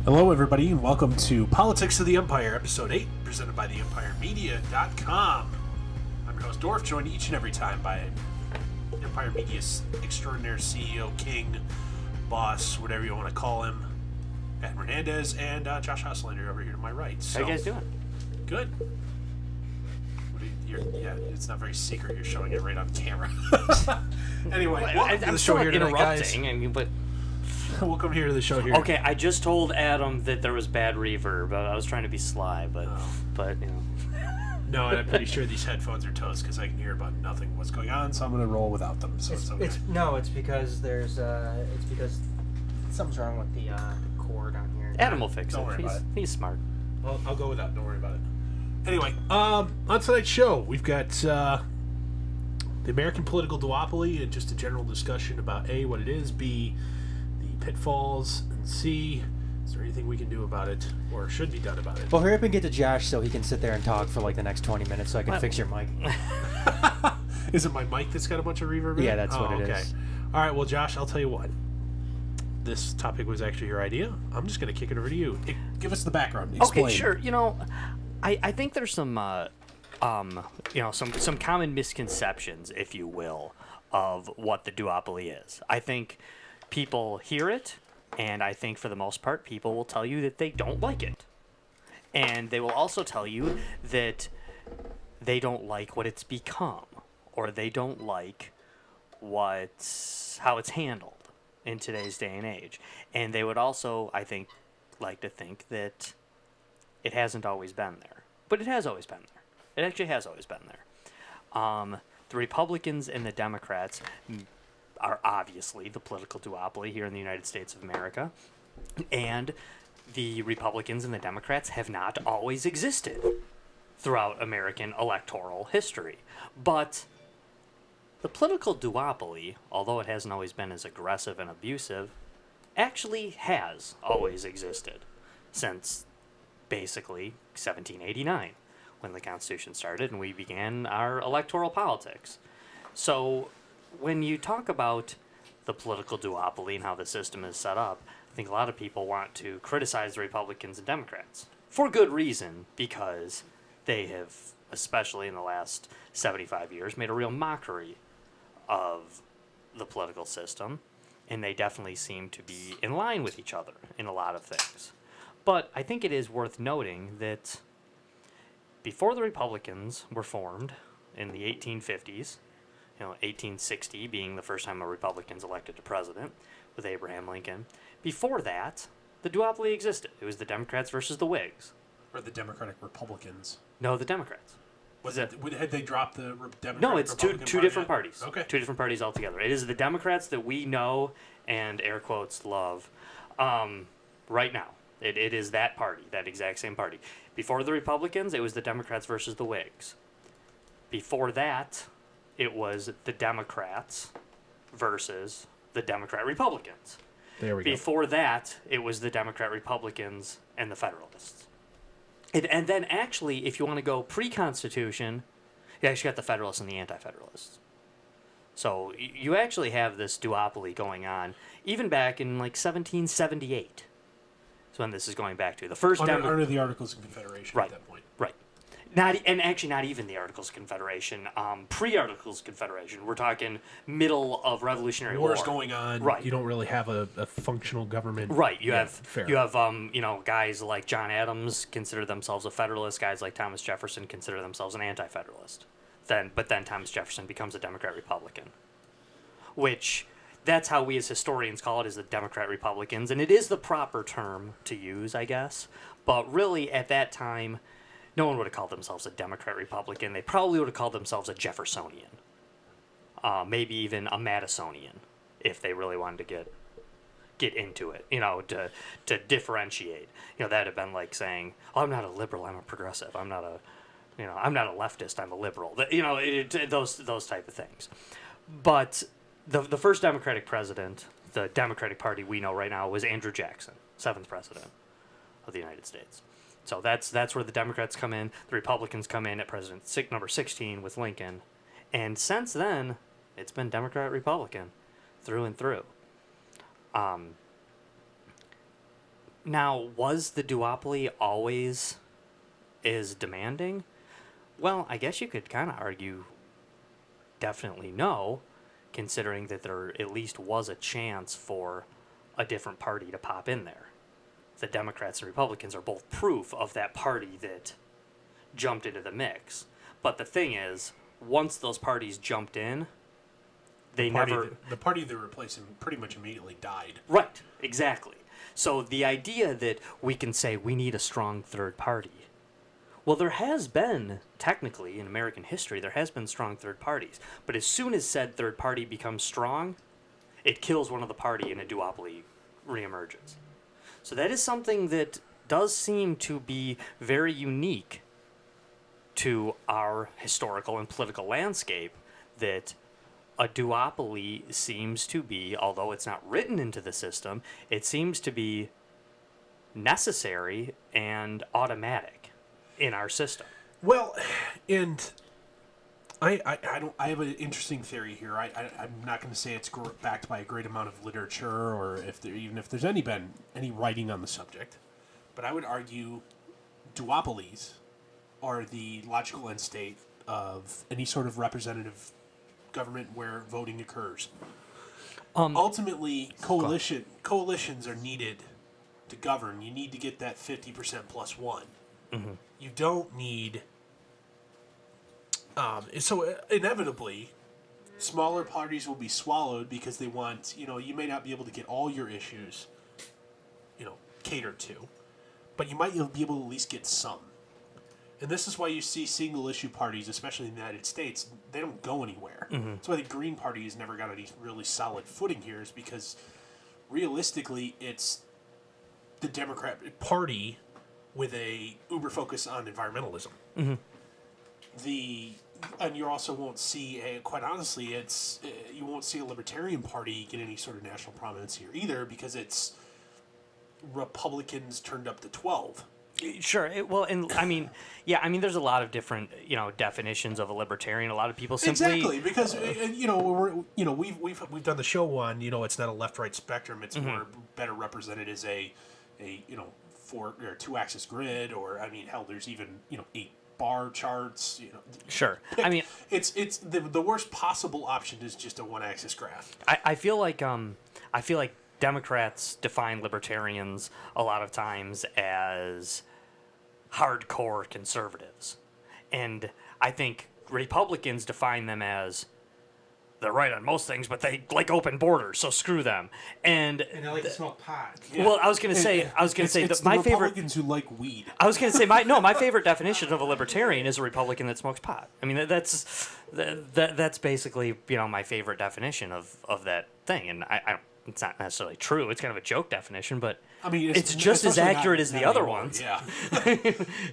Hello, everybody, and welcome to Politics of the Empire, Episode 8, presented by theempiremedia.com. I'm your host, Dorf, joined each and every time by Empire Media's extraordinary CEO, king, boss, whatever you want to call him, Hernandez, and Josh Houslander over here to my right. How you guys doing? Good. It's not very secret. You're showing it right on camera. Anyway, welcome to the show here tonight, guys. But Welcome here to the show here. okay, I just told Adam that there was bad reverb. I was trying to be sly, but you know. No, and I'm pretty sure these headphones are toast because I can hear about nothing what's going on, so I'm going to roll without them. So it's okay. It's because there's something's wrong with the cord on here. Adam will fix Don't it. worry about it. He's smart. I'll go without. Don't worry about it. Anyway, on tonight's show, we've got the American Political Duopoly and just a general discussion about A, what it is, B, the pitfalls, and C, is there anything we can do about it or should be done about it? Well, hurry up and get to Josh so he can sit there and talk for like the next 20 minutes so I can fix your mic. Is it my mic that's got a bunch of reverb in it? Yeah, that's what it is. All right, well, Josh, I'll tell you what. This topic was actually your idea. I'm just going to kick it over to you. Give us the background. Explain. Okay, sure. You know, I think there's some some common misconceptions, if you will, of what the duopoly is. I think people hear it, and I think for the most part, people will tell you that they don't like it. And they will also tell you that they don't like what it's become, or they don't like how it's handled in today's day and age. And they would also, I think, like to think that it hasn't always been there. But it has always been there. It actually has always been there. The Republicans and the Democrats are obviously the political duopoly here in the United States of America. And the Republicans and the Democrats have not always existed throughout American electoral history. But the political duopoly, although it hasn't always been as aggressive and abusive, actually has always existed since basically 1789, when the Constitution started and we began our electoral politics. So when you talk about the political duopoly and how the system is set up, I think a lot of people want to criticize the Republicans and Democrats for good reason, because they have, especially in the last 75 years, made a real mockery of the political system, and they definitely seem to be in line with each other in a lot of things. But I think it is worth noting that before the Republicans were formed in the 1850s, 1860 being the first time a Republican's elected to president with Abraham Lincoln, before that, the duopoly existed. It was the Democrats versus the Whigs. Or the Democratic Republicans. No, the Democrats. Had they dropped the Democratic No, it's Republican two Party different yet? parties. Okay. Two different parties altogether. It is the Democrats that we know and air quotes love right now. It is that party, that exact same party. Before the Republicans, it was the Democrats versus the Whigs. Before that, it was the Democrats versus the Democrat-Republicans. There we go. Before that, it was the Democrat-Republicans and the Federalists. And then actually, if you want to go pre-Constitution, you actually got the Federalists and the Anti-Federalists. So you actually have this duopoly going on even back in like 1778. So when this is going back to the first under the Articles of Confederation right, at that point. Right. Not even the Articles of Confederation. Pre-Articles of Confederation. We're talking middle of Revolutionary War. War's going on. Right. You don't really have a functional government. Right. You have fair. guys like John Adams consider themselves a Federalist. Guys like Thomas Jefferson consider themselves an Anti-Federalist. But then Thomas Jefferson becomes a Democrat-Republican, which that's how we as historians call it, is the Democrat-Republicans, and it is the proper term to use, I guess. But really, at that time, no one would have called themselves a Democrat-Republican. They probably would have called themselves a Jeffersonian, maybe even a Madisonian, if they really wanted to get into it, to differentiate. That'd have been like saying, "Oh, I'm not a liberal, I'm a progressive. I'm not a leftist, I'm a liberal." Those type of things. But the first Democratic president, the Democratic Party we know right now, was Andrew Jackson, 7th president of the United States. So that's where the Democrats come in. The Republicans come in at president number 16 with Lincoln. And since then, it's been Democrat-Republican through and through. Now, was the duopoly always as demanding? Well, I guess you could kind of argue definitely no, considering that there at least was a chance for a different party to pop in there. The Democrats and Republicans are both proof of that party that jumped into the mix. But the thing is, once those parties jumped in, the party they replaced him pretty much immediately died. Right, exactly. So the idea that we can say we need a strong third party, well, there has been, technically, in American history, there has been strong third parties. But as soon as said third party becomes strong, it kills one of the party and a duopoly reemerges. So that is something that does seem to be very unique to our historical and political landscape, that a duopoly seems to be, although it's not written into the system, it seems to be necessary and automatic in our system. Well, and I have an interesting theory here. I'm not going to say it's backed by a great amount of literature, or even if there's been any writing on the subject, but I would argue duopolies are the logical end state of any sort of representative government where voting occurs. Ultimately, coalitions are needed to govern. You need to get that 50% plus one. Mm-hmm. You don't need... so inevitably, smaller parties will be swallowed because they want, you may not be able to get all your issues, catered to, but you might be able to at least get some. And this is why you see single-issue parties, especially in the United States, they don't go anywhere. Mm-hmm. That's why the Green Party has never got any really solid footing here, is because realistically, it's the Democrat Party with a uber focus on environmentalism. Mm-hmm. And you also won't see, quite honestly, you won't see a Libertarian Party get any sort of national prominence here either, because it's Republicans turned up to 12. Sure. There's a lot of different, definitions of a libertarian. A lot of people simply exactly because we've done the show on it's not a left-right spectrum. It's mm-hmm. more better represented as a four or two-axis grid, or hell, there's even 8 bar charts. Sure. It's the worst possible option is just a one-axis graph. I feel like Democrats define libertarians a lot of times as hardcore conservatives. And I think Republicans define them as they're right on most things, but they like open borders, so screw them. And they like to smoke pot. Yeah. Well, I was going to say it's my favorite Republicans who like weed. I was going to say my favorite definition of a libertarian is a Republican that smokes pot. That's basically my favorite definition of that thing, and I it's not necessarily true. It's kind of a joke definition, but it's just as accurate as the other ones. Yeah,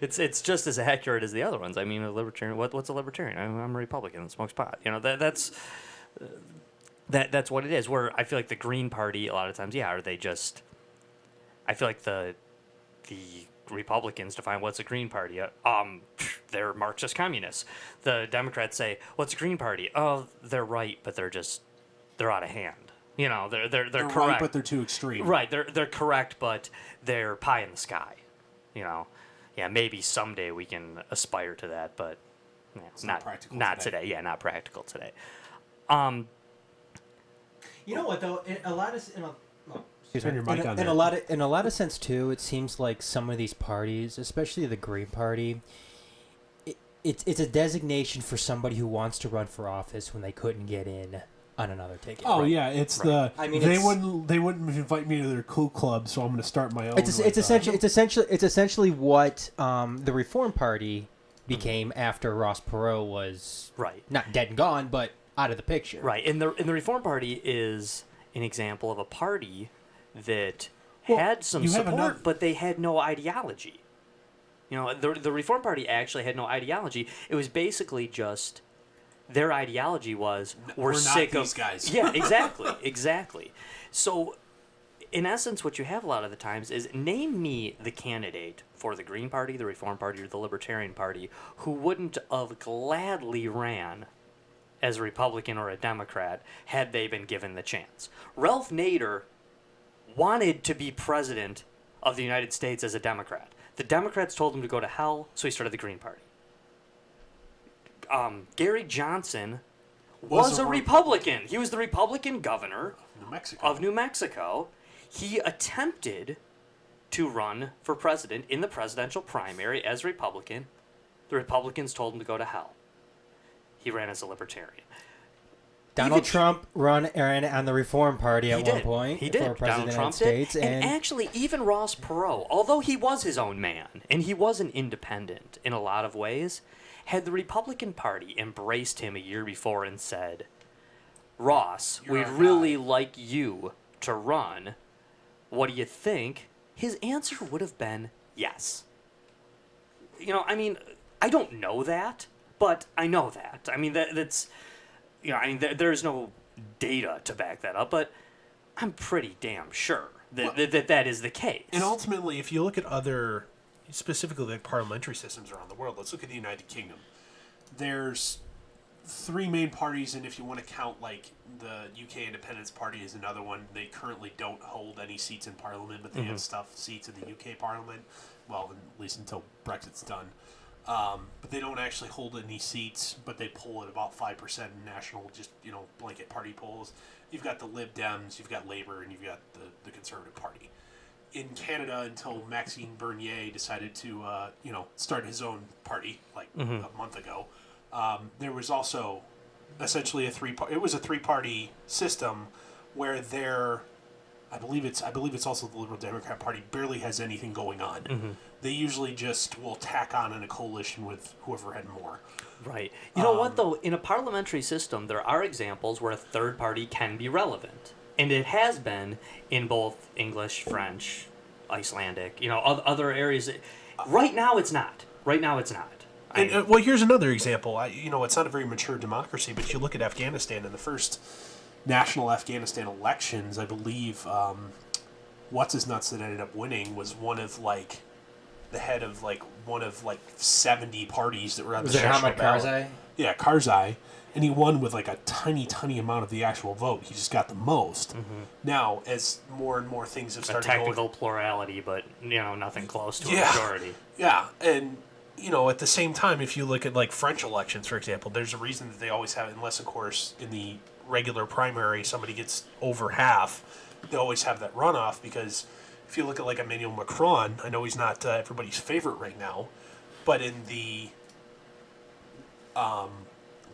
it's just as accurate as the other ones. A libertarian. What's a libertarian? I'm a Republican that smokes pot. That's what it is. Where I feel like the Green Party a lot of times, are they just? I feel like the Republicans define what's a Green Party. They're Marxist communists. The Democrats say, what's a Green Party? Oh, they're right, but they're out of hand. They're correct, right, but they're too extreme. Right, they're correct, but they're pie in the sky. Maybe someday we can aspire to that, but it's not practical. Not today. Yeah, not practical today. You know what though? In a lot of sense too, it seems like some of these parties, especially the Green Party, it's a designation for somebody who wants to run for office when they couldn't get in on another ticket. Oh, right. Yeah, it's right. They wouldn't invite me to their cool club, so I'm going to start my own. It's essentially what the Reform Party became after Ross Perot was not dead and gone, but out of the picture. Right, and the Reform Party is an example of a party that had some support, but they had no ideology. The Reform Party actually had no ideology. It was basically just their ideology was we're sick of these guys. Yeah, exactly. So, in essence, what you have a lot of the times is name me the candidate for the Green Party, the Reform Party, or the Libertarian Party who wouldn't have gladly ran as a Republican or a Democrat had they been given the chance. Ralph Nader wanted to be president of the United States as a Democrat. The Democrats told him to go to hell, so he started the Green Party. Gary Johnson was a Republican. He was the Republican governor of New Mexico. He attempted to run for president in the presidential primary as a Republican. The Republicans told him to go to hell. He ran as a libertarian. Donald Trump ran on the Reform Party at one point. He did. For president Donald Trump of the United States. did. And actually, even Ross Perot, although he was his own man, and he was an independent in a lot of ways, had the Republican Party embraced him a year before and said, Ross, we'd really like you to run. What do you think? His answer would have been yes. I mean, I don't know that, but I know that. I mean, that's... there's no data to back that up, but I'm pretty damn sure that is the case. And ultimately, if you look at other, specifically like parliamentary systems around the world, let's look at the United Kingdom. There's three main parties, and if you want to count like the UK Independence Party is another one, they currently don't hold any seats in Parliament, but they have seats in the UK Parliament. Well, at least until Brexit's done. But they don't actually hold any seats, but they poll at about 5% in national, just, blanket party polls. You've got the Lib Dems, you've got Labour, and you've got the Conservative Party. In Canada, until Maxime Bernier decided to, start his own party, a month ago, there was also essentially a three-party system where I believe it's also the Liberal Democrat Party barely has anything going on. Mm-hmm. They usually just will tack on in a coalition with whoever had more. Right. You know what, though? In a parliamentary system, there are examples where a third party can be relevant. And it has been in both English, French, Icelandic, other areas. Right now, it's not. Well, here's another example. It's not a very mature democracy, but you look at Afghanistan in the first national Afghanistan elections, I believe what's-his-nuts that ended up winning was one of, the head of, one of, 70 parties that were on the national ballot. Karzai? Yeah, Karzai. And he won with, a tiny, tiny amount of the actual vote. He just got the most. Mm-hmm. Now, as more and more things have started going... A technical plurality, but, nothing close to a majority. Yeah, and... at the same time, if you look at, French elections, for example, there's a reason that they always have, unless, of course, in the regular primary somebody gets over half, they always have that runoff, because if you look at, Emmanuel Macron, I know he's not everybody's favorite right now, but in the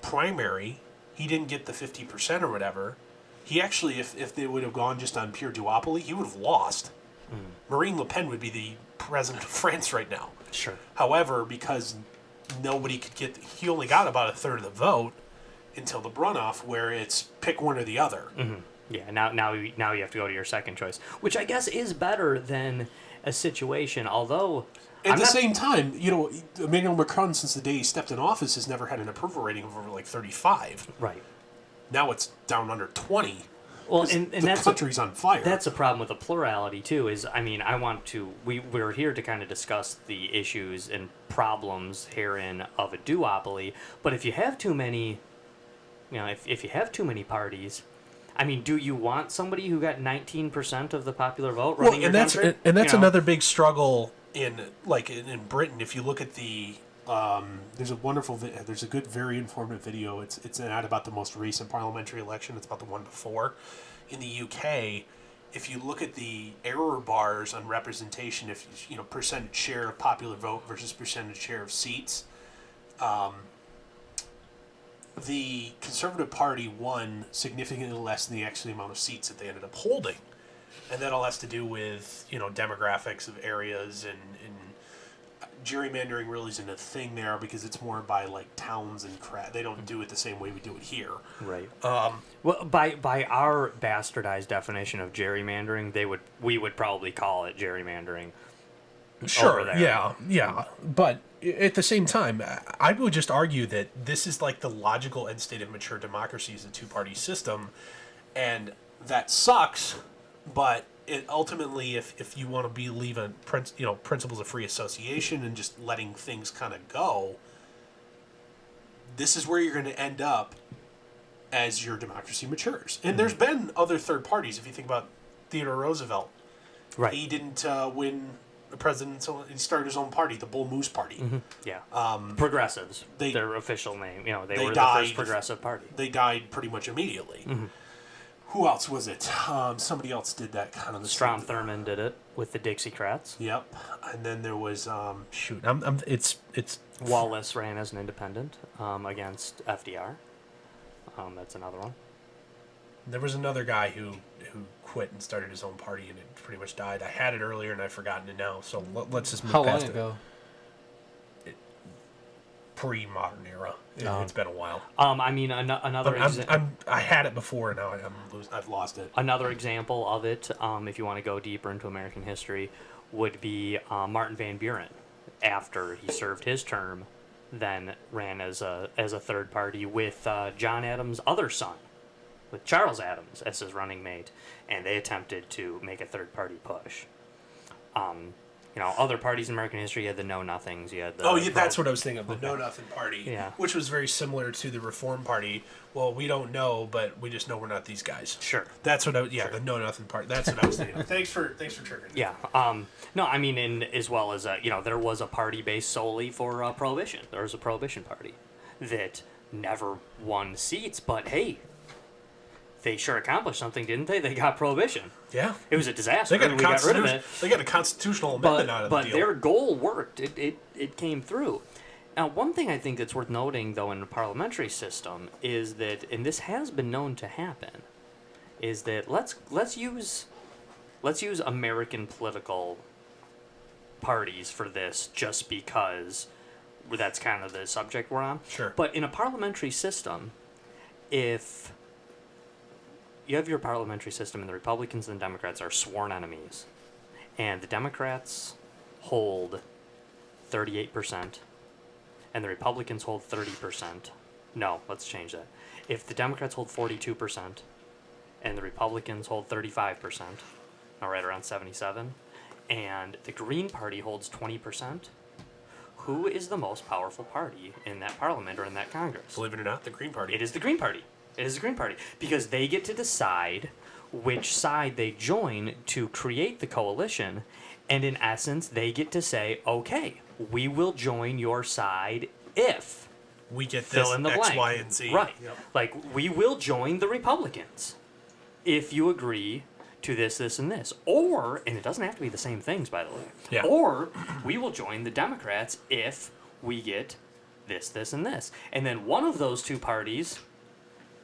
primary, he didn't get the 50% or whatever. He actually, if they would have gone just on pure duopoly, he would have lost. Marine Le Pen would be the president of France right now. Sure. However, because nobody could get... He only got about a third of the vote until the runoff, where it's pick one or the other. Mm-hmm. Yeah, now you have to go to your second choice, which I guess is better than a situation, although... At the same time, Emmanuel Macron, since the day he stepped in office, has never had an approval rating of over 35. Right. Now it's down under 20. Well, and the country's on fire. That's a problem with the plurality, too, is, we're here to kind of discuss the issues and problems herein of a duopoly, but if you have too many, if you have too many parties, do you want somebody who got 19% of the popular vote running your country? And that's another big struggle in Britain. If you look at the... there's a good, very informative video. It's not about the most recent parliamentary election. It's about the one before. In the UK, if you look at the error bars on representation, if percentage share of popular vote versus percentage share of seats, the Conservative Party won significantly less than the actual amount of seats that they ended up holding, and that all has to do with demographics of areas and gerrymandering really isn't a thing there because it's more by towns and crap. They don't do it the same way we do it here. Right. Well, by our bastardized definition of gerrymandering, we would probably call it gerrymandering. Sure. Yeah. But at the same time, I would just argue that this is the logical end state of mature democracy is a two-party system, and that sucks. But ultimately, if you want to believe in principles of free association and just letting things kind of go, this is where you're going to end up as your democracy matures. And there's been other third parties. If you think about Theodore Roosevelt, Right. He didn't win the president, so he started his own party, the Bull Moose Party. Yeah. Progressives, their official name. You know, they were the first progressive party. They died pretty much immediately. Who else was it? Somebody else did that kind of the Strom Thurmond did it with the Dixiecrats. Yep. And then there was it's Wallace ran as an independent against FDR. That's another one. There was another guy who quit and started his own party, and it pretty much died. I had it earlier, and I've forgotten it now. So let's just move How long past ago? Pre-modern era. It's been a while. I mean, another. I had it before, and now I've lost it. Another example of it, if you want to go deeper into American history, would be Martin Van Buren. After he served his term, then ran as a third party with John Adams' other son, with Charles Adams as his running mate, and they attempted to make a third party push. Other parties in American history, you had the Know Nothings. You had the that's what I was thinking of, the Know Nothing Party, yeah, which was very similar to the Reform Party. Well, we don't know, but we just know we're not these guys. Sure. That's what the Know Nothing Party. That's what I was thinking of. Thanks for triggering that. Yeah. No, I mean, as well as, there was a party based solely for Prohibition. There was a Prohibition Party that never won seats, but hey, they sure accomplished something, didn't they? They got Prohibition. Yeah. It was a disaster. We got rid of it. They got a constitutional amendment out of the deal. But their goal worked. It came through. Now, one thing I think that's worth noting, though, in the parliamentary system is that, and this has been known to happen, is that let's use American political parties for this, just because that's kind of the subject we're on. Sure. But in a parliamentary system, if you have your parliamentary system and the Republicans and the Democrats are sworn enemies, and the Democrats hold 38%, and the Republicans hold 30%. No, let's change that. If the Democrats hold 42%, and the Republicans hold 35%, right around 77, and the Green Party holds 20%, who is the most powerful party in that parliament or in that Congress? Believe it or not, the Green Party. It is the Green Party. It is the Green Party. Because they get to decide which side they join to create the coalition, and in essence, they get to say, okay, we will join your side if we get fill this in the X, blank. Y, and Z. Right. Yep. Like, we will join the Republicans if you agree to this, this, and this. Or, and it doesn't have to be the same things, by the way. Yeah. Or, we will join the Democrats if we get this, this, and this. And then one of those two parties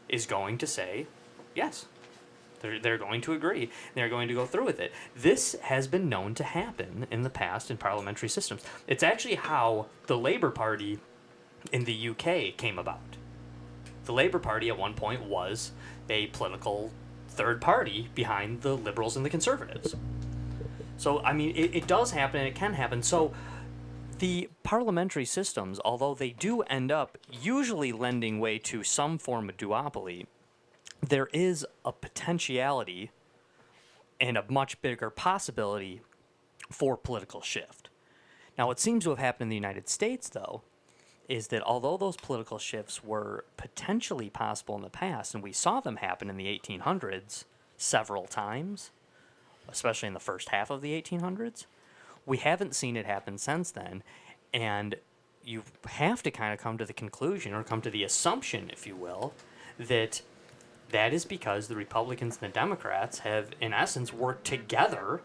is going to say, yes. They're going to agree. They're going to go through with it. This has been known to happen in the past in parliamentary systems. It's actually how the Labour Party in the UK came about. The Labour Party at one point was a political third party behind the Liberals and the Conservatives. So, I mean, it does happen and it can happen. So, the parliamentary systems, although they do end up usually lending way to some form of duopoly, there is a potentiality and a much bigger possibility for political shift. Now, what seems to have happened in the United States, though, is that although those political shifts were potentially possible in the past, and we saw them happen in the 1800s several times, especially in the first half of the 1800s, we haven't seen it happen since then, and you have to kind of come to the conclusion, or come to the assumption, if you will, that that is because the Republicans and the Democrats have, in essence, worked together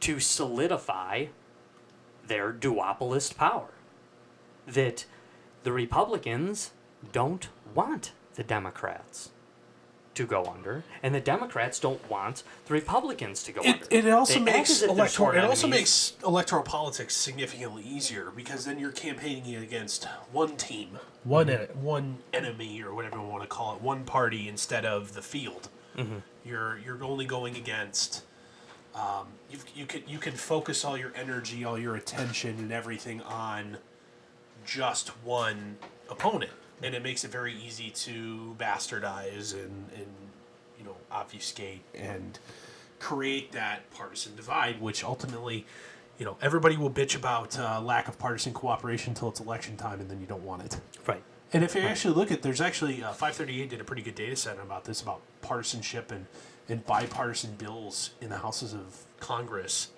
to solidify their duopolist power. That the Republicans don't want the Democrats to go under, and the Democrats don't want the Republicans to go under. It also They makes act as if they're enemies. electoral politics significantly easier, because then you're campaigning against one team, one enemy, or whatever you want to call it, one party instead of the field. Mm-hmm. You're only going against. You can focus all your energy, all your attention, and everything on just one opponent. And it makes it very easy to bastardize and obfuscate and create that partisan divide, which ultimately, everybody will bitch about lack of partisan cooperation until it's election time, and then you don't want it. Right. And if you actually look at, there's actually 538 did a pretty good data set about this, about partisanship and bipartisan bills in the houses of Congress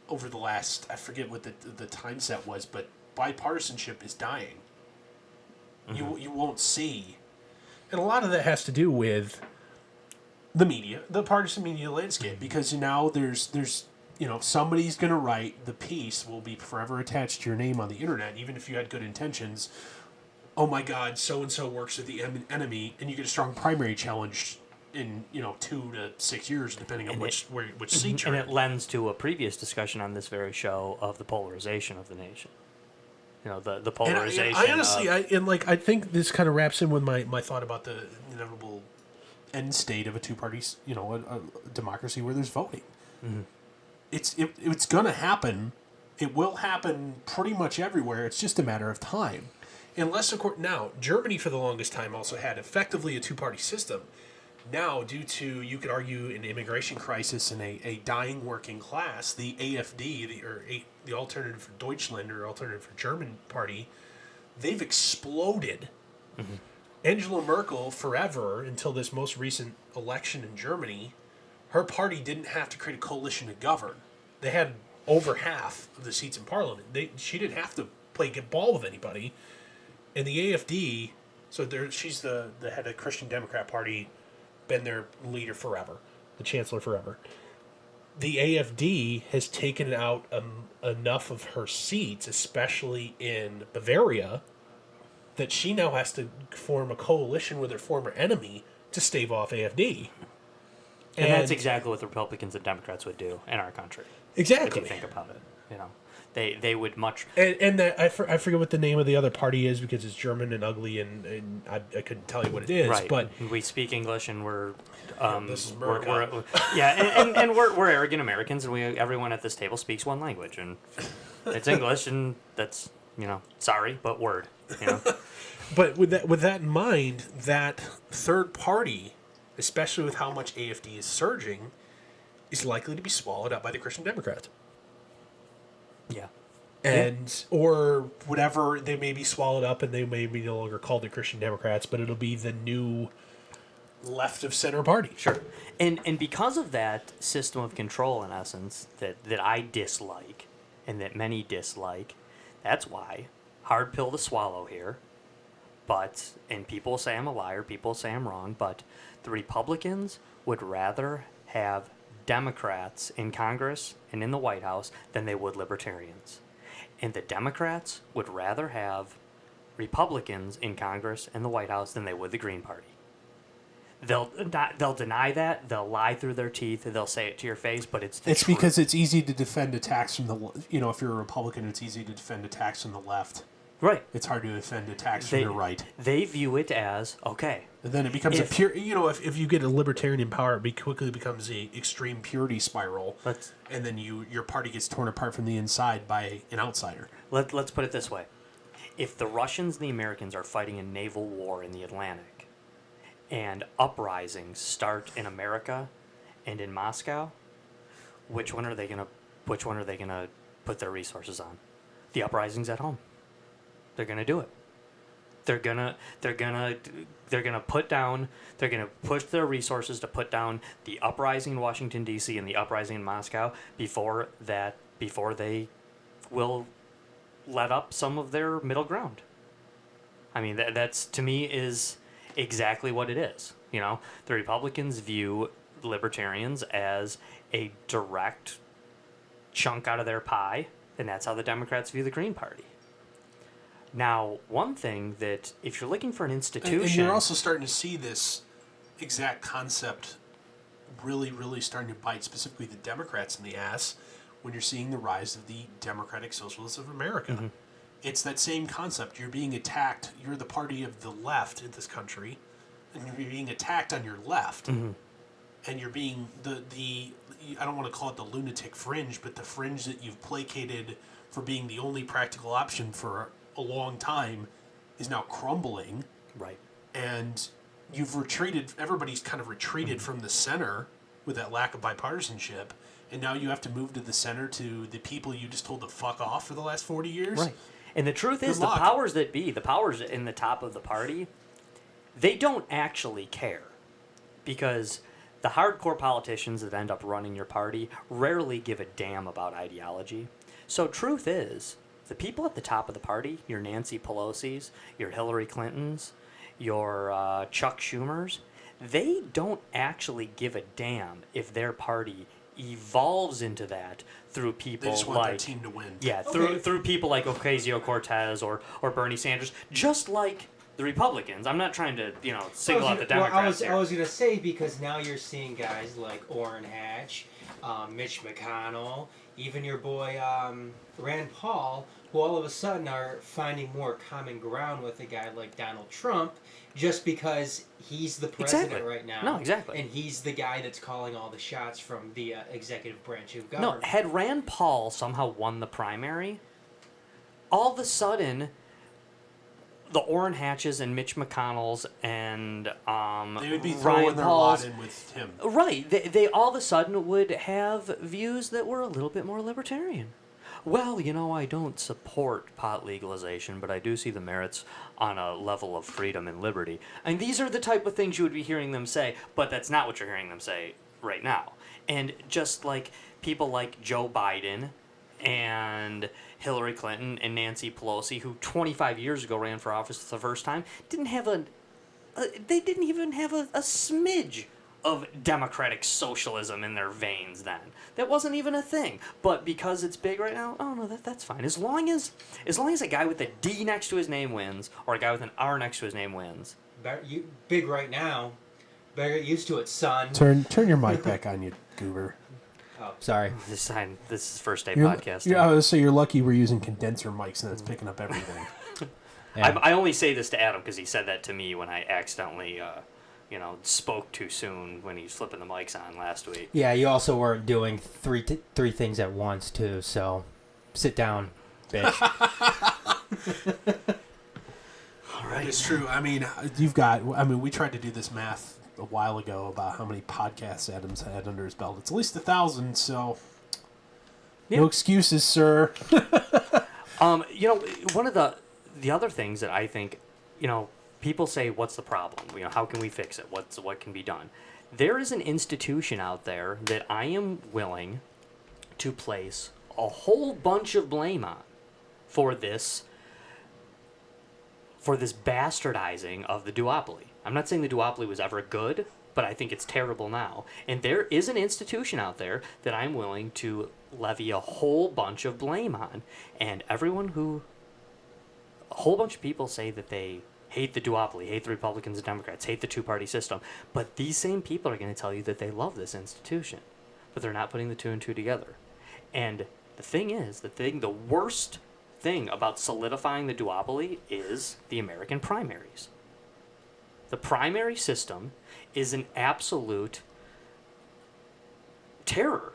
over the last, I forget what the time set was, but bipartisanship is dying. You won't see. And a lot of that has to do with the media, the partisan media landscape, because now there's somebody's going to write, the piece will be forever attached to your name on the internet, even if you had good intentions. Oh my God, so-and-so works with the enemy, and you get a strong primary challenge in 2 to 6 years, depending on which seat you're in. And it lends to a previous discussion on this very show of the polarization of the nation. The polarization. And I honestly, I think this kind of wraps in with my thought about the inevitable end state of a two-party, a democracy where there's voting. Mm-hmm. It's going to happen. It will happen pretty much everywhere. It's just a matter of time. Unless, of course, now, Germany for the longest time also had effectively a two-party system. Now, due to, you could argue, an immigration crisis and a dying working class, the AfD, the Alternative for Deutschlander, Alternative for German party, they've exploded. Mm-hmm. Angela Merkel, forever, until this most recent election in Germany, her party didn't have to create a coalition to govern. They had over half of the seats in parliament. She didn't have to get ball with anybody. And the AfD, she's the head of the Christian Democrat Party, been their leader forever, the chancellor forever. The AfD has taken out enough of her seats, especially in Bavaria, that she now has to form a coalition with her former enemy to stave off AfD. And that's exactly what the Republicans and Democrats would do in our country. Exactly. If you think about it, they would much. And I forget what the name of the other party is because it's German and ugly, and I couldn't tell you what it is. Right. But we speak English, and we're this is America. we're arrogant Americans, and everyone at this table speaks one language, and it's English, and that's sorry, but word. But with that in mind, that third party, especially with how much AfD is surging, is likely to be swallowed up by the Christian Democrats. Yeah. Or whatever, they may be swallowed up and they may be no longer called the Christian Democrats, but it'll be the new left of center party. Sure. And because of that system of control, in essence, that I dislike and that many dislike, that's why, hard pill to swallow here, and people say I'm a liar, people say I'm wrong, but the Republicans would rather have Democrats in Congress and in the White House than they would Libertarians. And the Democrats would rather have Republicans in Congress and the White House than they would the Green Party. They'll deny that. They'll lie through their teeth. They'll say it to your face, but it's the truth. Because it's easy to defend attacks from if you're a Republican, it's easy to defend attacks from the left. Right. It's hard to defend attacks from the right. They view it as, okay. And then it becomes a pure, if you get a libertarian in power, it quickly becomes a extreme purity spiral. And then your party gets torn apart from the inside by an outsider. Let's put it this way. If the Russians and the Americans are fighting a naval war in the Atlantic and uprisings start in America and in Moscow, which one are they gonna put their resources on? The uprisings at home. They're gonna do it. They're gonna push their resources to put down the uprising in Washington D.C. and the uprising in Moscow before they will let up some of their middle ground. I mean, that's to me is exactly what it is. The Republicans view libertarians as a direct chunk out of their pie, and that's how the Democrats view the Green Party. Now, one thing that, if you're looking for an institution... And you're also starting to see this exact concept really, really starting to bite specifically the Democrats in the ass when you're seeing the rise of the Democratic Socialists of America. Mm-hmm. It's that same concept. You're being attacked. You're the party of the left in this country, and you're being attacked on your left. Mm-hmm. And you're being I don't want to call it the lunatic fringe, but the fringe that you've placated for being the only practical option for a long time is now crumbling. Right. And you've retreated, everybody's kind of retreated from the center with that lack of bipartisanship, and now you have to move to the center to the people you just told to fuck off for the last 40 years. Right. And the truth is, the powers that be, the powers in the top of the party, they don't actually care, because the hardcore politicians that end up running your party rarely give a damn about ideology. So truth is, the people at the top of the party, your Nancy Pelosi's, your Hillary Clinton's, your Chuck Schumer's, they don't actually give a damn if their party evolves into that through people They just want their like team to win. yeah, through people like Ocasio-Cortez or Bernie Sanders, just like the Republicans. I'm not trying to, single out the Democrats here. I was going to say, because now you're seeing guys like Orrin Hatch, Mitch McConnell, even your boy Rand Paul, who all of a sudden are finding more common ground with a guy like Donald Trump, just because he's the president right now. No, exactly. And he's the guy that's calling all the shots from the executive branch of government. No, had Rand Paul somehow won the primary, all of a sudden, the Orrin Hatches and Mitch McConnells and they would be Ryan throwing their Paul's, lot in with him. Right. They all of a sudden would have views that were a little bit more libertarian. Well, I don't support pot legalization, but I do see the merits on a level of freedom and liberty. And these are the type of things you would be hearing them say, but that's not what you're hearing them say right now. And just like people like Joe Biden and Hillary Clinton and Nancy Pelosi, who 25 years ago ran for office for the first time, didn't even have a smidge of democratic socialism in their veins then. That wasn't even a thing. But because it's big right now, oh no, that's fine. As long as a guy with a D next to his name wins, or a guy with an R next to his name wins. Big right now. Better get used to it, son. Turn your mic back on, you goober. Oh, sorry. This is first day podcasting. Yeah, I would say you're lucky we're using condenser mics and it's picking up everything. Yeah. I only say this to Adam because he said that to me when I accidentally, spoke too soon when he was flipping the mics on last week. Yeah, you also weren't doing three things at once, too, so sit down, bitch. All right. It's true. We tried to do this math a while ago about how many podcasts Adam's had under his belt. It's at least 1,000, so no excuses, sir. One of the other things that I think, people say, what's the problem? How can we fix it? What can be done? There is an institution out there that I am willing to place a whole bunch of blame on for this bastardizing of the duopoly. I'm not saying the duopoly was ever good, but I think it's terrible now. And there is an institution out there that I'm willing to levy a whole bunch of blame on. And a whole bunch of people say that they hate the duopoly, hate the Republicans and Democrats, hate the two-party system. But these same people are going to tell you that they love this institution. But they're not putting the two and two together. And the thing is, the worst thing about solidifying the duopoly is the American primaries. The primary system is an absolute terror,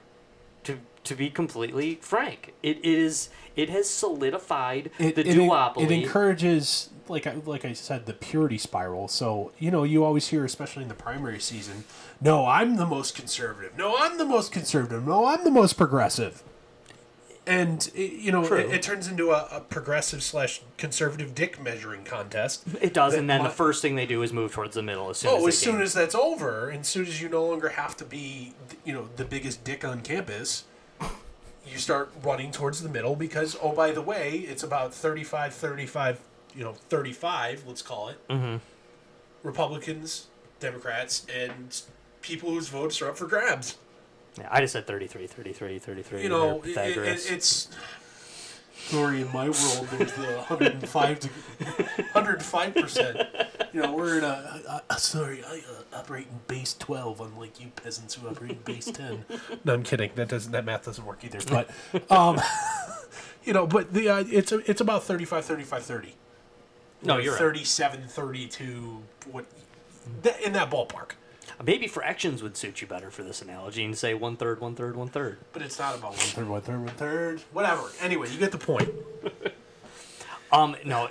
to be completely frank. It has solidified the duopoly. It encourages, like I said, the purity spiral. So, you always hear, especially in the primary season, no, I'm the most conservative. No, I'm the most conservative. No, I'm the most progressive. And, it turns into a progressive/conservative dick measuring contest. It does, and then the first thing they do is move towards the middle as soon as that's over, and as soon as you no longer have to be, the biggest dick on campus, you start running towards the middle because, oh, by the way, it's about 35, 35, 35, let's call it. Mm-hmm. Republicans, Democrats, and people whose votes are up for grabs. Yeah, I just said 33. It's... Sorry, in my world, there's the 105%. We're in I operate in base 12, unlike you peasants who operate in base 10. No, I'm kidding. That math doesn't work either. But, it's about 35, 35, 30. No, you're 37, 32, in that ballpark. Maybe fractions would suit you better for this analogy and say 1/3, 1/3, 1/3. But it's not about 1/3, 1/3, 1/3. Whatever. Anyway, you get the point. No,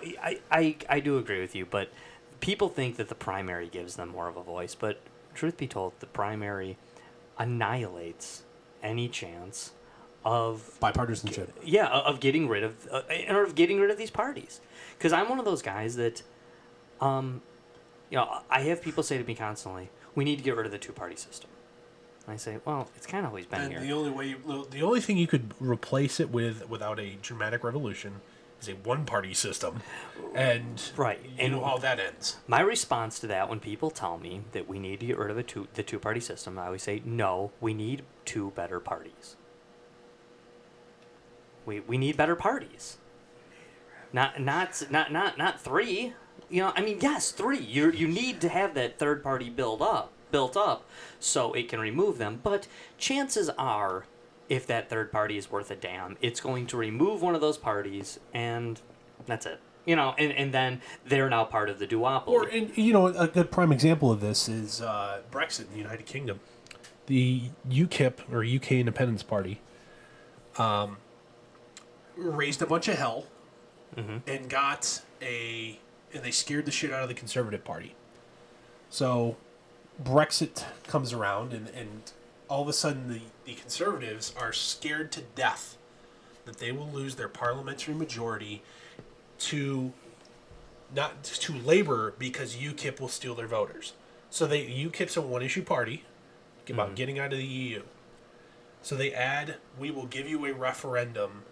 I do agree with you, but people think that the primary gives them more of a voice. But truth be told, the primary annihilates any chance of bipartisanship. Yeah, of getting rid of these parties. Because I'm one of those guys that, I have people say to me constantly, we need to get rid of the two-party system. And I say, well, it's kind of always been And here. the only thing you could replace it with without a dramatic revolution is a one-party system, and Right. you know how that ends. My response to that, when people tell me that we need to get rid of the two-party system, I always say, no, we need two better parties. We need better parties. Not three. You know, I mean, yes, three. You need to have that third party built up so it can remove them. But chances are, if that third party is worth a damn, it's going to remove one of those parties, and that's it. You know, and then they're now part of the duopoly. A good prime example of this is Brexit in the United Kingdom. The UKIP, or UK Independence Party, raised a bunch of hell and and they scared the shit out of the Conservative Party. So Brexit comes around, and all of a sudden the Conservatives are scared to death that they will lose their parliamentary majority to Labour, because UKIP will steal their voters. So UKIP's a one-issue party about getting out of the EU. So they add, we will give you a referendum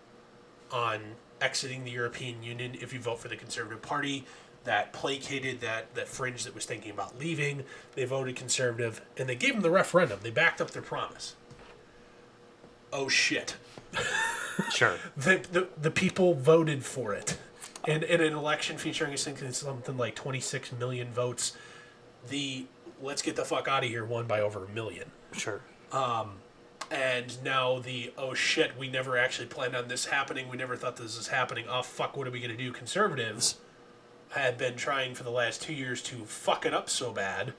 on exiting the European Union if you vote for the Conservative Party. That placated that fringe that was thinking about leaving. They voted Conservative, and they gave them the referendum. They backed up their promise. Oh, shit. Sure. The people voted for it. In an election featuring, I think, something like 26 million votes, the let's get the fuck out of here won by over 1 million. Sure. And now oh shit, we never actually planned on this happening. We never thought this was happening. Oh fuck, what are we going to do? Conservatives had been trying for the last 2 years to fuck it up so bad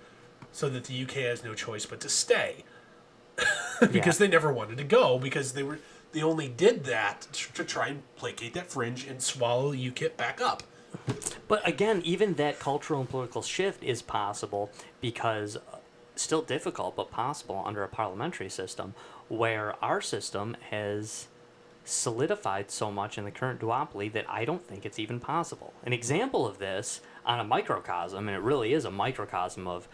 so that the UK has no choice but to stay. Because they never wanted to go, because they only did that to try and placate that fringe and swallow UKIP back up. But again, even that cultural and political shift is possible because, still difficult, but possible under a parliamentary system, where our system has solidified so much in the current duopoly that I don't think it's even possible. An example of this on a microcosm, and it really is a microcosm of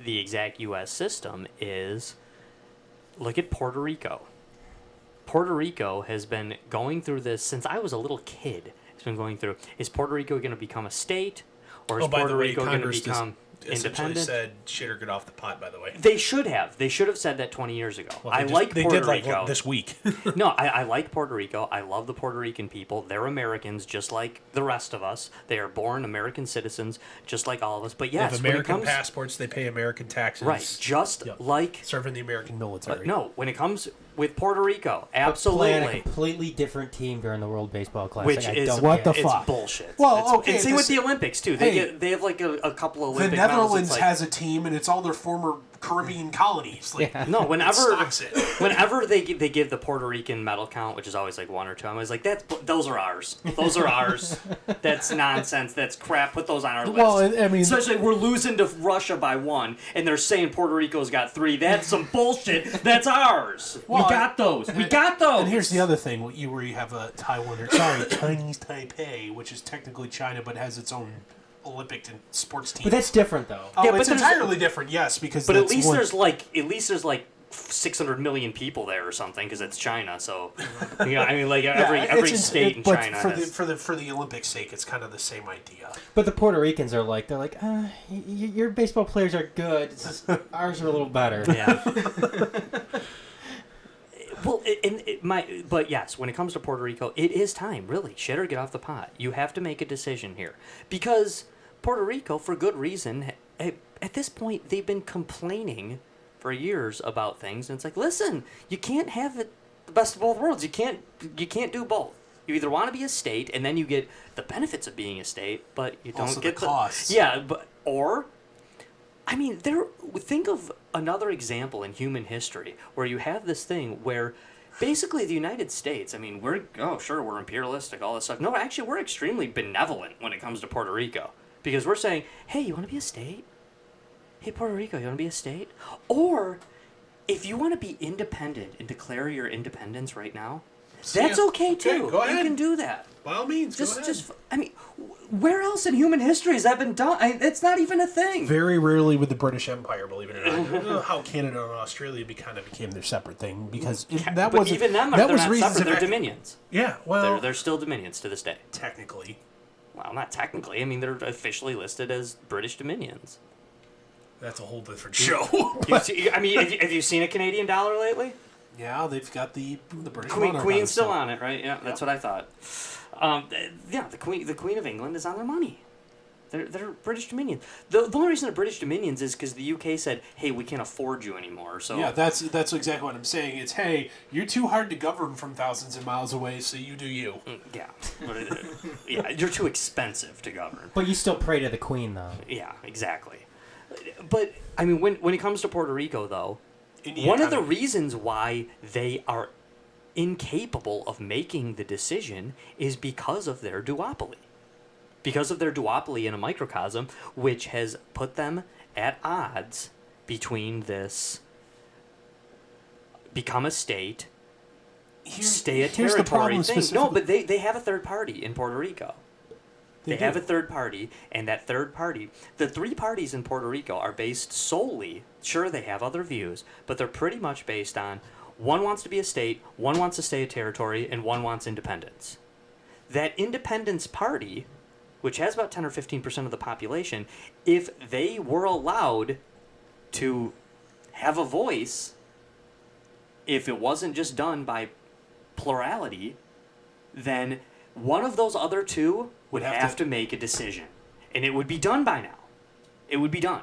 the exact U.S. system, is look at Puerto Rico. Puerto Rico has been going through this since I was a little kid. It's been going through, is Puerto Rico going to become a state, or is Puerto Rico going to become independent? Said shit or get off the pot, by the way. They should have said that 20 years ago. Well, I like Puerto Rico. This week. No, I like Puerto Rico. I love the Puerto Rican people. They're Americans just like the rest of us. They are born American citizens just like all of us. But yes, they have American passports, they pay American taxes. Right, just like serve in the American military. But no, when it comes with Puerto Rico, absolutely. Playing a completely different team during the World Baseball Classic. Which is what the it's fuck? Bullshit. Well, okay, and same with the Olympics too. They have like a couple of Olympic the Netherlands medals. has a team, and it's all their former Caribbean colonies. Like, no, whenever they give the Puerto Rican medal count, which is always like 1 or 2, I'm always like, those are ours. Those are ours. That's nonsense. That's crap. Put those on our list. Well, I mean, especially we're losing to Russia by 1, and they're saying Puerto Rico's got 3. That's some bullshit. That's ours. Well, we got those. We got those. And here's the other thing: where you have a Chinese Taipei, which is technically China, but has its own Olympic and sports team. But that's different, though. Oh, yeah, it's entirely different. Yes, because but at least there's like 600 million people there or something, because it's China. So you know, I mean, like every state in China. For the Olympics' sake, it's kind of the same idea. But the Puerto Ricans are like, your baseball players are good. It's just, ours are a little better. Yeah. Well, but yes, when it comes to Puerto Rico, it is time, really. Shit or get off the pot. You have to make a decision here. Because Puerto Rico, for good reason, at this point, they've been complaining for years about things. And it's like, listen, you can't have the best of both worlds. You can't do both. You either want to be a state, and then you get the benefits of being a state, but you don't also get the costs. Yeah, or... I mean, think of another example in human history where you have this thing where basically the United States, I mean, we're imperialistic, all this stuff. No, actually, we're extremely benevolent when it comes to Puerto Rico, because we're saying, hey, you want to be a state? Hey, Puerto Rico, you want to be a state? Or if you want to be independent and declare your independence right now, that's okay too. Go ahead. You can do that. By all means, go ahead. I mean, Where else in human history has that been done? It's not even a thing. Very rarely with the British Empire, believe it or not. I don't know how Canada and Australia became their separate thing, because that was even them, that they're was not reasons separate. that They're dominions. Yeah, well, They're still dominions to this day. technically. Well, not technically. I mean, they're officially listed as British dominions. That's a whole different show. Have you seen a Canadian dollar lately? Yeah, they've got the British Queen's monarch still on on it, right? Yeah, that's what I thought. The Queen of England is on their money. They're British dominions. The only reason they're British dominions is because the UK said, "Hey, we can't afford you anymore." So Yeah, that's exactly what I'm saying. It's, hey, you're too hard to govern from thousands of miles away, so you do you. Yeah, you're too expensive to govern. But you still pray to the Queen, though. Yeah, exactly. But I mean, when it comes to Puerto Rico, though, Indiana one of the kind reasons why they are incapable of making the decision is because of their duopoly. Because of their duopoly in a microcosm, which has put them at odds between this become a state, stay a here's the territory problem thing. No, but they have a third party in Puerto Rico. They do. have a third party, and that third party, the three parties in Puerto Rico are based solely, sure, they have other views, but they're pretty much based on one wants to be a state, one wants to stay a territory, and one wants independence. That independence party, which has about 10 or 15% of the population, if they were allowed to have a voice, if it wasn't just done by plurality, then one of those other two would have to make a decision. And it would be done by now. It would be done.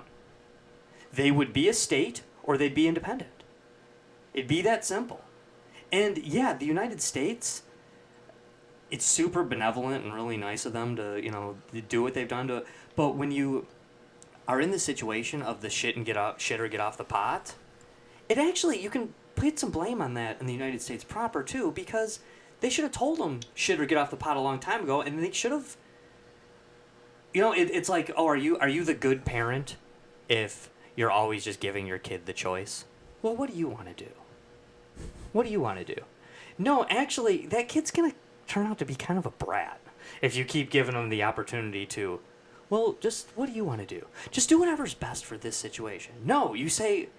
They would be a state or they'd be independent. It'd be that simple. And yeah, the United States, it's super benevolent and really nice of them to, do what they've done to. But when you are in the situation of the shit or get off the pot, it actually, you can put some blame on that in the United States proper too, because they should have told them shit or get off the pot a long time ago, and they should have. It's like, oh, are you the good parent if you're always just giving your kid the choice? Well, what do you want to do? What do you want to do? No, actually, that kid's gonna turn out to be kind of a brat if you keep giving them the opportunity to. Well, just what do you want to do? Just do whatever's best for this situation. No, you say.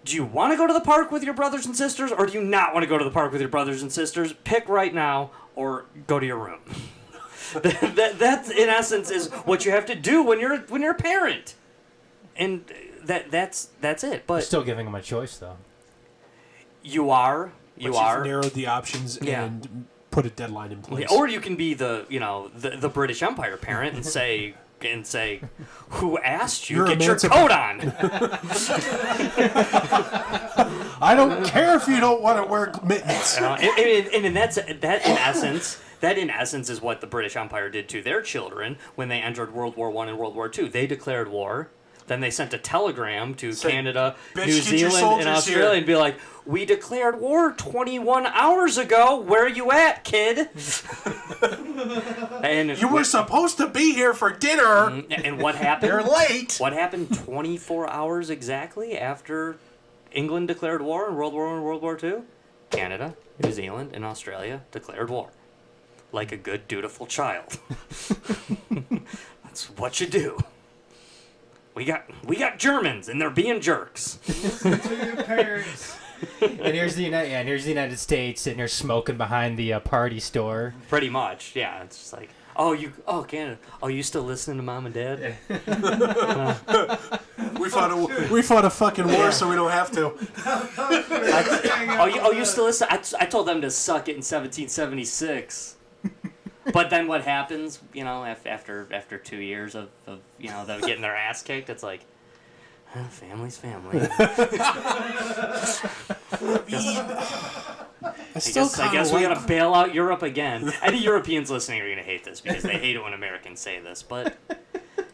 Do you want to go to the park with your brothers and sisters, or do you not want to go to the park with your brothers and sisters? Pick right now, or go to your room. that in essence is what you have to do when you're a parent, and that's it. But You're still giving them a choice, though. You are. You've narrowed the options and put a deadline in place. Or you can be the British Empire parent and say. Who asked you? Get your coat on. I don't care if you don't want to wear mittens. And that in essence is what the British Empire did to their children when they entered World War I and World War II. They declared war. Then they sent a telegram to Canada, New Zealand, and Australia and be like, "We declared war 21 hours ago. Where are you at, kid?" And you were supposed to be here for dinner. And what happened? You're late. What happened 24 hours exactly after England declared war in World War I and World War II? Canada, New Zealand, and Australia declared war. Like a good, dutiful child. That's what you do. We got Germans, and they're being jerks. Listen to your parents. And here's the United States, and you're smoking behind the party store. Pretty much, yeah. It's just like, Canada. Oh, you still listening to Mom and Dad? We fought a fucking war, so we don't have to. You still listen? I told them to suck it in 1776. But then what happens, after 2 years of them getting their ass kicked, it's like, family's family. I guess we gotta bail out Europe again. Any Europeans listening are gonna hate this because they hate it when Americans say this, but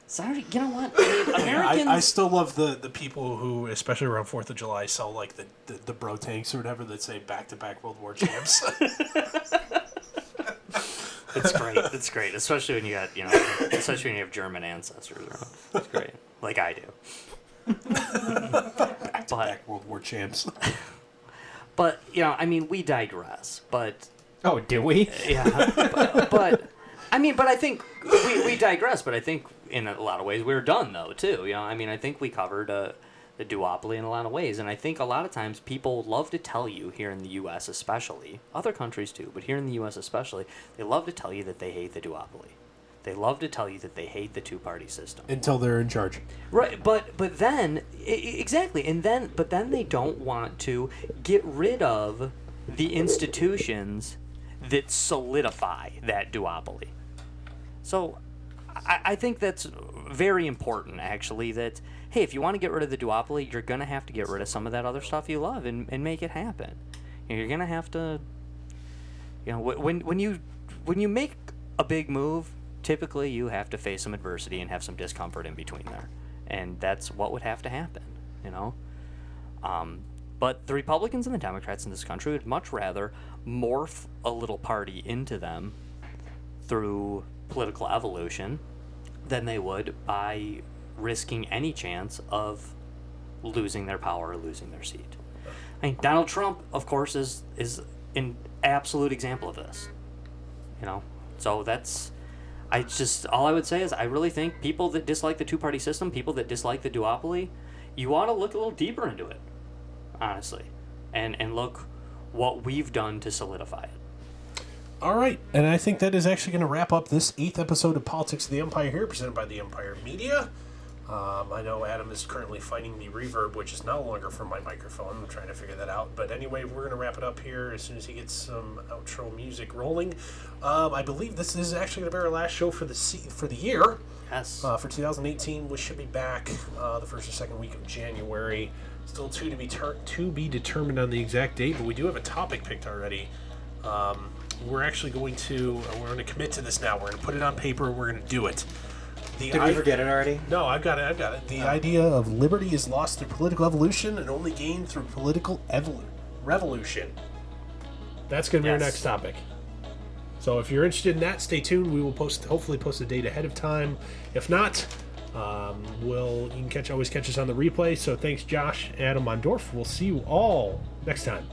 sorry, you know what? Americans. I still love the people who, especially around 4th of July, sell like the bro tanks or whatever that say back-to-back World War champs. It's great, especially when you got, especially when you have German ancestors around. It's great, like I do. Back World War champs. But we digress. But oh, do we? Yeah, but I mean, but I think we digress. But I think in a lot of ways we're done though too. You know, I mean, I think we covered the duopoly in a lot of ways, and I think a lot of times people love to tell you here in the U.S. especially, other countries too, but here in the U.S. especially, they love to tell you that they hate the duopoly. They love to tell you that they hate the two-party system until they're in charge. Right, but then exactly, but then they don't want to get rid of the institutions that solidify that duopoly. So I think that's very important, actually, that, hey, if you want to get rid of the duopoly, you're going to have to get rid of some of that other stuff you love and make it happen. You're going to have to, when you make a big move, typically you have to face some adversity and have some discomfort in between there. And that's what would have to happen, But the Republicans and the Democrats in this country would much rather morph a little party into them through political evolution than they would by risking any chance of losing their power or losing their seat. I mean, Donald Trump, of course, is an absolute example of this. So that's... all I would say is I really think people that dislike the two-party system, people that dislike the duopoly, you ought to look a little deeper into it, honestly, and look what we've done to solidify it. All right, and I think that is actually going to wrap up this 8th episode of Politics of the Empire here, presented by the Empire Media. I know Adam is currently finding the reverb, which is no longer from my microphone. I'm trying to figure that out. But anyway, we're going to wrap it up here as soon as he gets some outro music rolling. I believe this is actually going to be our last show for the year. Yes. For 2018, we should be back the first or second week of January. Still to be determined on the exact date, but we do have a topic picked already. We're going to commit to this now. We're going to put it on paper. We're going to do it. Did we forget it already? No, I've got it. The idea of liberty is lost through political evolution and only gained through political revolution. That's going to be our next topic. So if you're interested in that, stay tuned. We will hopefully post the date ahead of time. If not, you can always catch us on the replay. So thanks, Josh, Adam, on Dorf. We'll see you all next time.